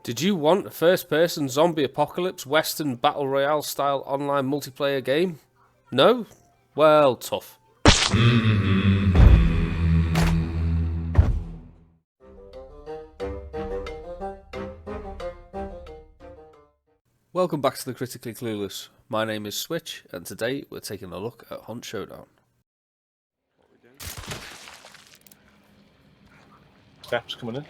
Did you want a first-person zombie apocalypse Western battle royale style online multiplayer game? No? Well, tough. Welcome back to the Critically Clueless. My name is Switch, and today we're taking a look at Hunt Showdown. Steps coming in.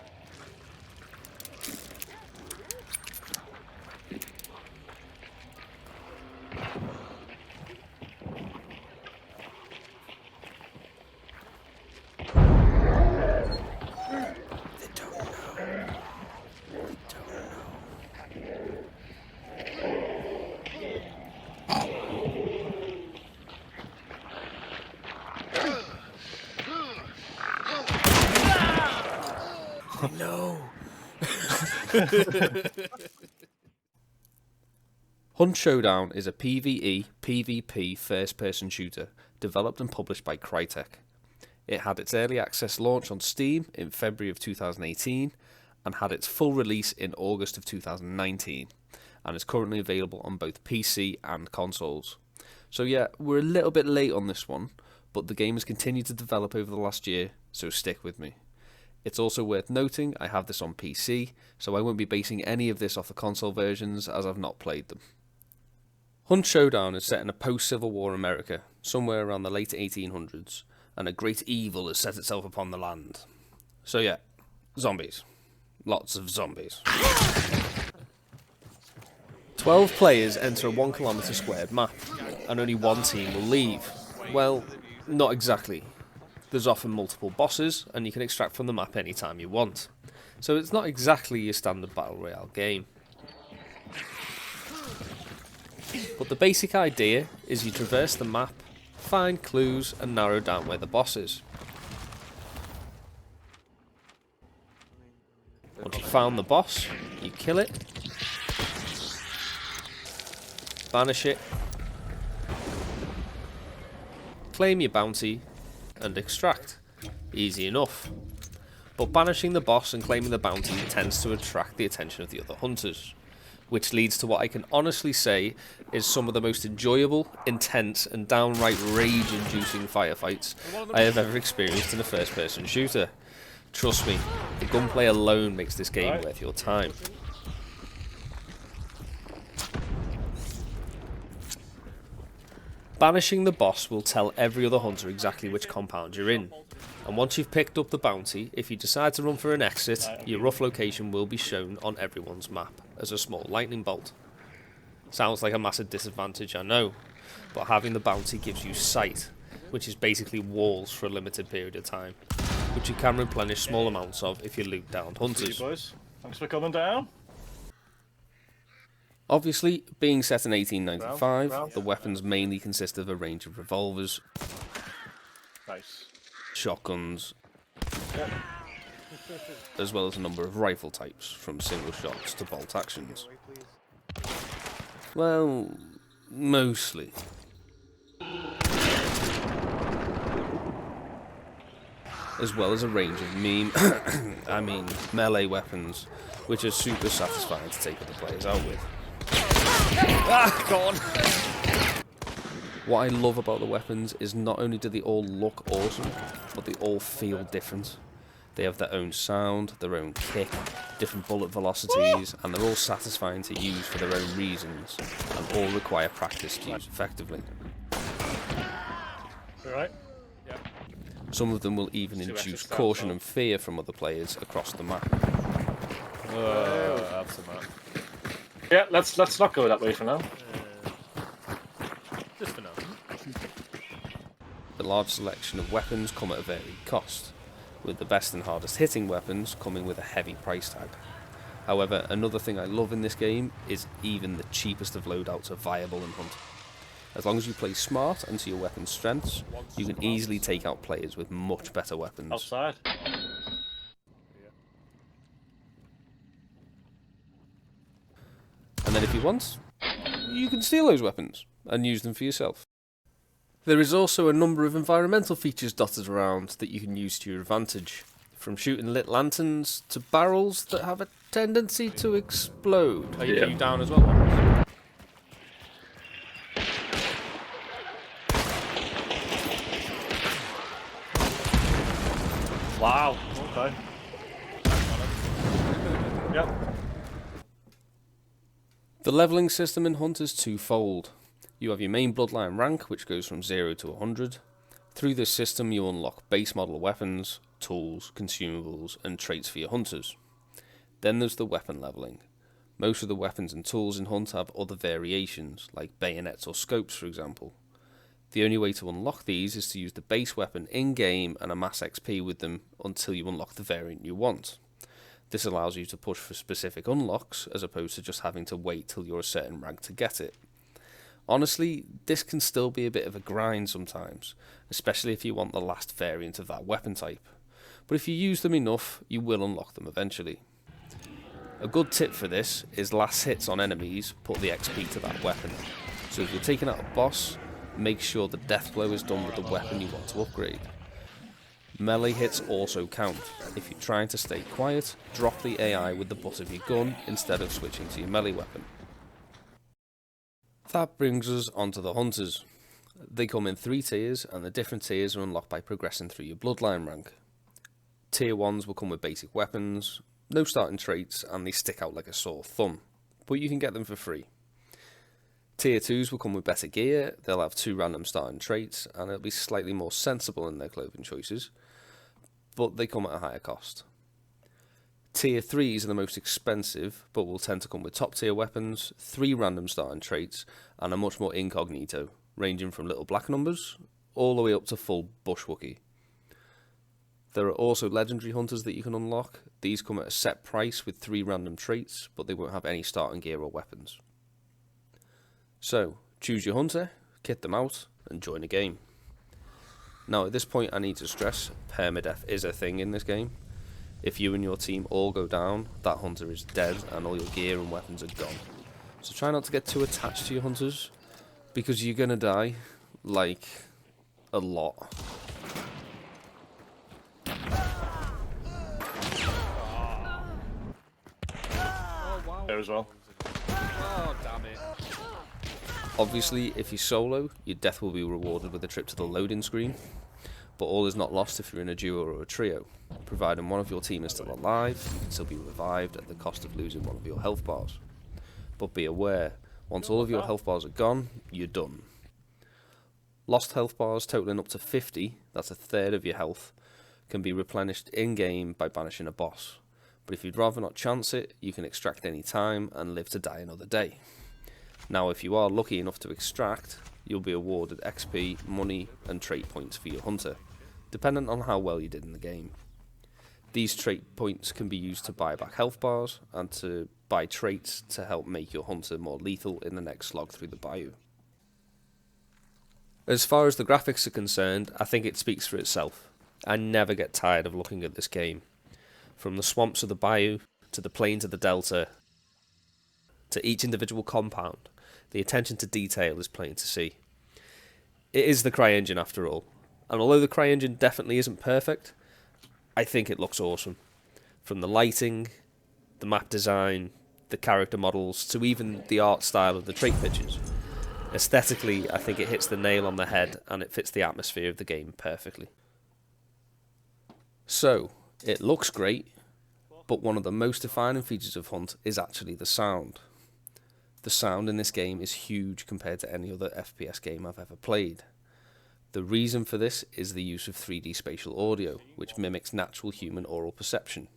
No! Hunt Showdown is a PvE, PvP first-person shooter developed and published by Crytek. It had its early access launch on Steam in February of 2018 and had its full release in August of 2019 and is currently available on both PC and consoles. So yeah, we're a little bit late on this one, but the game has continued to develop over the last year, so stick with me. It's also worth noting I have this on PC, so I won't be basing any of this off the console versions as I've not played them. Hunt Showdown is set in a post-Civil War America, somewhere around the late 1800s, and a great evil has set itself upon the land. So yeah, zombies. Lots of zombies. 12 players enter a 1 kilometre squared map, and only one team will leave. Well, not exactly. There's often multiple bosses, and you can extract from the map anytime you want. So it's not exactly your standard battle royale game. But the basic idea is you traverse the map, find clues, and narrow down where the boss is. Once you've found the boss, you kill it, banish it, claim your bounty, and extract. Easy enough. But banishing the boss and claiming the bounty tends to attract the attention of the other hunters, which leads to what I can honestly say is some of the most enjoyable, intense, and downright rage-inducing firefights I have ever experienced in a first-person shooter. Trust me, the gunplay alone makes this game worth your time. Banishing the boss will tell every other hunter exactly which compound you're in, and once you've picked up the bounty, if you decide to run for an exit, your rough location will be shown on everyone's map as a small lightning bolt. Sounds like a massive disadvantage, I know, but having the bounty gives you sight, which is basically walls for a limited period of time, which you can replenish small amounts of if you loot down hunters. See you boys. Thanks for coming down. Obviously, being set in 1895, the weapons mainly consist of a range of revolvers, Nice. shotguns, as well as a number of rifle types, from single shots to bolt actions. Well, mostly. As well as a range of melee weapons, which are super satisfying to take other players out with. Ah, God! What I love about the weapons is not only do they all look awesome, but they all feel different. They have their own sound, their own kick, different bullet velocities, and they're all satisfying to use for their own reasons, and all require practice to use effectively. Alright? Yeah. Some of them will even induce caution and fear from other players across the map. That's a map. Yeah, let's not go that way for now. Just for now. The large selection of weapons come at a varied cost, with the best and hardest hitting weapons coming with a heavy price tag. However, another thing I love in this game is even the cheapest of loadouts are viable in Hunt. As long as you play smart and to your weapon's strengths, you can easily take out players with much better weapons. Outside. And then if you want, you can steal those weapons and use them for yourself. There is also a number of environmental features dotted around that you can use to your advantage. For from shooting lit lanterns to barrels that have a tendency to explode. Are you down as well? Wow. Okay. Yep. The leveling system in Hunt is twofold. You have your main bloodline rank, which goes from 0 to 100. Through this system you unlock base model weapons, tools, consumables, and traits for your hunters. Then there's the weapon leveling. Most of the weapons and tools in Hunt have other variations, like bayonets or scopes for example. The only way to unlock these is to use the base weapon in-game and amass XP with them until you unlock the variant you want. This allows you to push for specific unlocks, as opposed to just having to wait till you're a certain rank to get it. Honestly, this can still be a bit of a grind sometimes, especially if you want the last variant of that weapon type. But if you use them enough, you will unlock them eventually. A good tip for this is last hits on enemies put the XP to that weapon. So if you're taking out a boss, make sure the death blow is done with the weapon you want to upgrade. Melee hits also count. If you're trying to stay quiet, drop the AI with the butt of your gun instead of switching to your melee weapon. That brings us onto the hunters. They come in 3 tiers, and the different tiers are unlocked by progressing through your bloodline rank. Tier 1s will come with basic weapons, no starting traits, and they stick out like a sore thumb, but you can get them for free. Tier 2s will come with better gear, they'll have 2 random starting traits, and they'll be slightly more sensible in their clothing choices, but they come at a higher cost. Tier 3s are the most expensive, but will tend to come with top tier weapons, 3 random starting traits, and a much more incognito, ranging from little black numbers, all the way up to full bushwookie. There are also legendary hunters that you can unlock. These come at a set price with 3 random traits, but they won't have any starting gear or weapons. So, choose your hunter, kit them out, and join a game. Now at this point I need to stress, permadeath is a thing in this game. If you and your team all go down, that hunter is dead and all your gear and weapons are gone. So try not to get too attached to your hunters, because you're gonna die, like, a lot. There as well. Oh, damn it. Obviously, if you solo, your death will be rewarded with a trip to the loading screen, but all is not lost if you're in a duo or a trio. Providing one of your team is still alive, you can still be revived at the cost of losing one of your health bars. But be aware, once all of your health bars are gone, you're done. Lost health bars totaling up to 50, that's a third of your health, can be replenished in-game by banishing a boss. But if you'd rather not chance it, you can extract any time and live to die another day. Now if you are lucky enough to extract, you'll be awarded XP, money and trait points for your hunter, dependent on how well you did in the game. These trait points can be used to buy back health bars and to buy traits to help make your hunter more lethal in the next slog through the bayou. As far as the graphics are concerned, I think it speaks for itself. I never get tired of looking at this game. From the swamps of the bayou, to the plains of the delta, to each individual compound, the attention to detail is plain to see. It is the CryEngine after all, and although the CryEngine definitely isn't perfect, I think it looks awesome. From the lighting, the map design, the character models, to even the art style of the trait pictures. Aesthetically, I think it hits the nail on the head and it fits the atmosphere of the game perfectly. So, it looks great, but one of the most defining features of Hunt is actually the sound. The sound in this game is huge compared to any other FPS game I've ever played. The reason for this is the use of 3D spatial audio, which mimics natural human aural perception.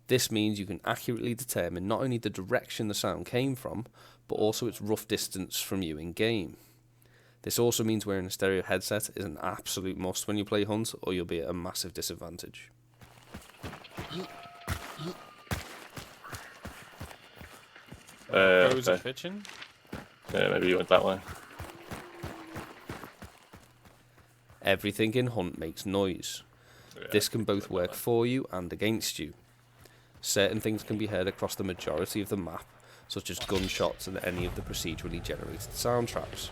This means you can accurately determine not only the direction the sound came from, but also its rough distance from you in game. This also means wearing a stereo headset is an absolute must when you play Hunt, or you'll be at a massive disadvantage. Okay. pitching? Yeah, maybe you went that way. Everything in Hunt makes noise. This can both work for you and against you. Certain things can be heard across the majority of the map, such as gunshots and any of the procedurally generated sound traps,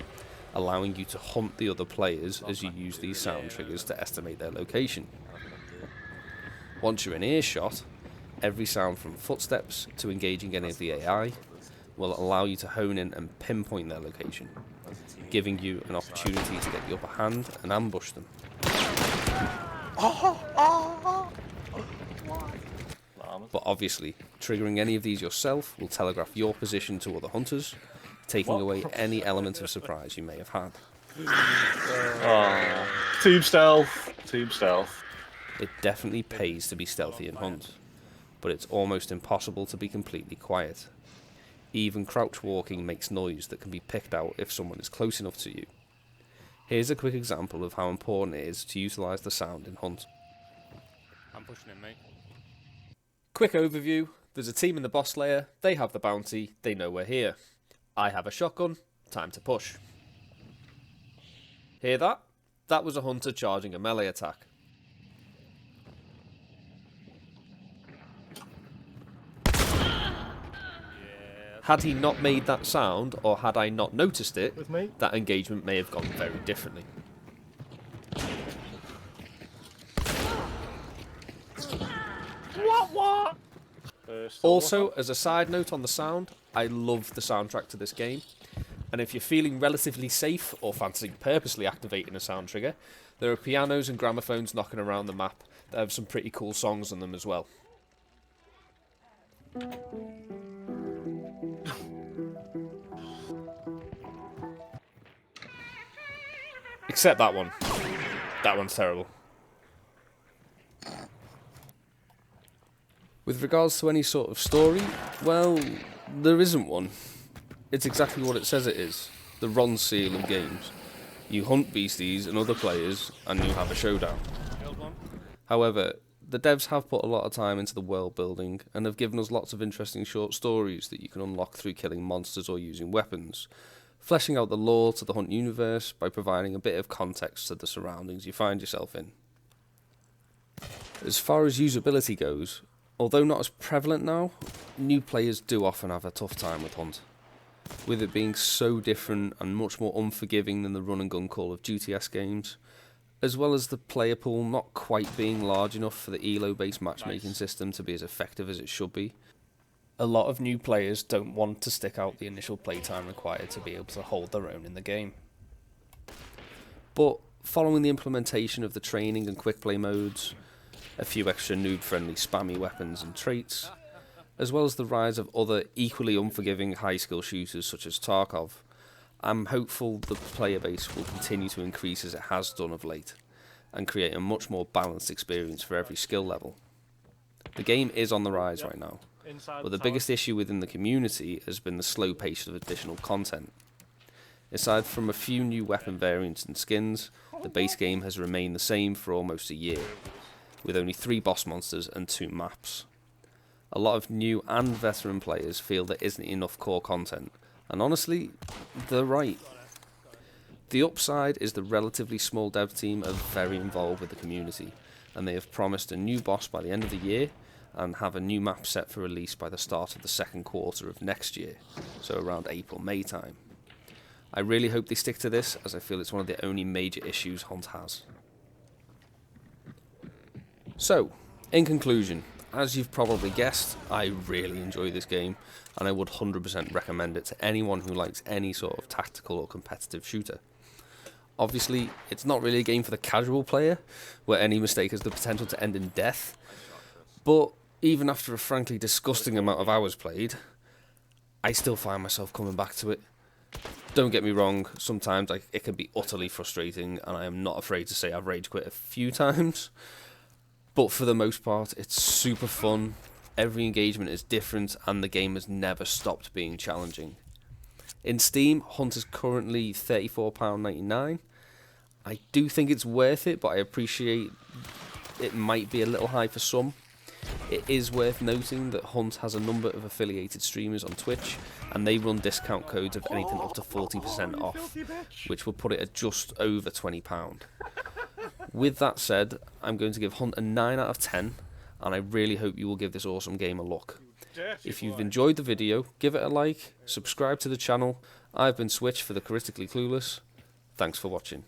allowing you to hunt the other players as you use these sound triggers to estimate their location. Once you're in earshot, every sound from footsteps to engaging any of the AI will allow you to hone in and pinpoint their location, giving you an opportunity to get the upper hand and ambush them. But obviously, triggering any of these yourself will telegraph your position to other hunters, taking away any element of surprise you may have had. Team stealth. Team stealth. It definitely pays to be stealthy and hunt, but it's almost impossible to be completely quiet. Even crouch walking makes noise that can be picked out if someone is close enough to you. Here's a quick example of how important it is to utilise the sound in hunt. I'm pushing him, mate. Quick overview, there's a team in the boss layer, they have the bounty, they know we're here. I have a shotgun, time to push. Hear that? That was a hunter charging a melee attack. Had he not made that sound, or had I not noticed it, that engagement may have gone very differently. What? Also, as a side note on the sound, I love the soundtrack to this game. And if you're feeling relatively safe or fancying purposely activating a sound trigger, there are pianos and gramophones knocking around the map that have some pretty cool songs on them as well. Except that one. That one's terrible. With regards to any sort of story, well, there isn't one. It's exactly what it says it is. The Ron seal of games. You hunt beasties and other players, and you have a showdown. However, the devs have put a lot of time into the world building, and have given us lots of interesting short stories that you can unlock through killing monsters or using weapons, fleshing out the lore to the Hunt universe by providing a bit of context to the surroundings you find yourself in. As far as usability goes, although not as prevalent now, new players do often have a tough time with Hunt, with it being so different and much more unforgiving than the run and gun Call of Duty-esque games, as well as the player pool not quite being large enough for the elo-based matchmaking system to be as effective as it should be. A lot of new players don't want to stick out the initial playtime required to be able to hold their own in the game. But following the implementation of the training and quick play modes, a few extra noob-friendly spammy weapons and traits, as well as the rise of other equally unforgiving high-skill shooters such as Tarkov, I'm hopeful the player base will continue to increase as it has done of late, and create a much more balanced experience for every skill level. The game is on the rise right now, but the biggest issue within the community has been the slow pace of additional content. Aside from a few new weapon variants and skins, the base game has remained the same for almost a year, with only 3 boss monsters and 2 maps. A lot of new and veteran players feel there isn't enough core content, and honestly, they're right. The upside is the relatively small dev team are very involved with the community, and they have promised a new boss by the end of the year, and have a new map set for release by the start of the second quarter of next year, so around April-May time. I really hope they stick to this, as I feel it's one of the only major issues Hunt has. So, in conclusion, as you've probably guessed, I really enjoy this game, and I would 100% recommend it to anyone who likes any sort of tactical or competitive shooter. Obviously, it's not really a game for the casual player, where any mistake has the potential to end in death, but even after a frankly disgusting amount of hours played, I still find myself coming back to it. Don't get me wrong, sometimes it can be utterly frustrating, and I am not afraid to say I've rage quit a few times, but for the most part, it's super fun, every engagement is different, and the game has never stopped being challenging. In Steam, Hunt is currently £34.99. I do think it's worth it, but I appreciate it might be a little high for some. It is worth noting that Hunt has a number of affiliated streamers on Twitch, and they run discount codes of anything up to 40% off, which will put it at just over £20. With that said, I'm going to give Hunt a 9 out of 10, and I really hope you will give this awesome game a look. If you've enjoyed the video, give it a like, subscribe to the channel. I've been Switch for the Critically Clueless. Thanks for watching.